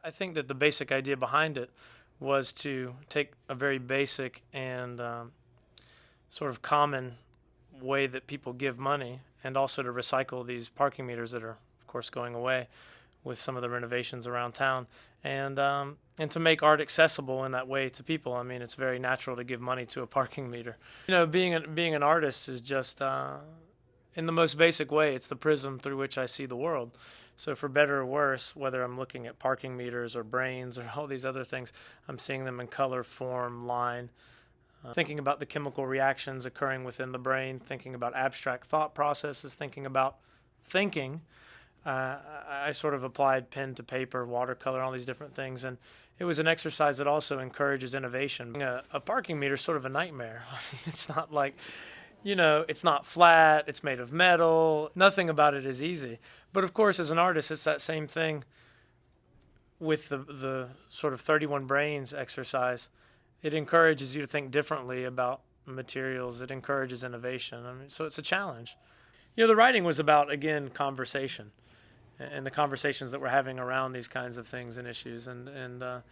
I think that the basic idea behind it was to take a very basic and sort of common way that people give money, and also to recycle these parking meters that are, of course, going away with some of the renovations around town, and to make art accessible in that way to people. I mean, it's very natural to give money to a parking meter. Being an artist is just in the most basic way, it's the prism through which I see the world. So for better or worse, whether I'm looking at parking meters or brains or all these other things, I'm seeing them in color, form, line, thinking about the chemical reactions occurring within the brain, thinking about abstract thought processes, thinking about thinking. I sort of applied pen to paper, watercolor, all these different things, and it was an exercise that also encourages innovation. A parking meter is sort of a nightmare. I mean, it's not like, it's not flat, it's made of metal, nothing about it is easy. But of course, as an artist, it's that same thing with the sort of 31 brains exercise. It encourages you to think differently about materials. It encourages innovation. I mean, so it's a challenge. The writing was about, again, conversation and the conversations that we're having around these kinds of things and issues. And the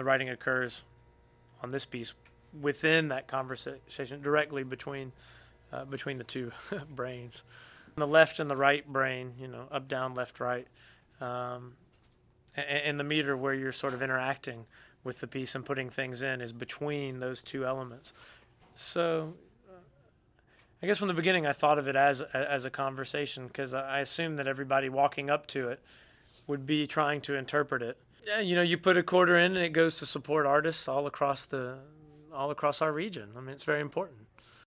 writing occurs on this piece within that conversation directly between the two brains. The left and the right brain, up, down, left, right, and the meter where you're sort of interacting with the piece and putting things in is between those two elements. So I guess from the beginning I thought of it as a conversation, because I assumed that everybody walking up to it would be trying to interpret it. Yeah, you put a quarter in and it goes to support artists all across our region. I mean, it's very important.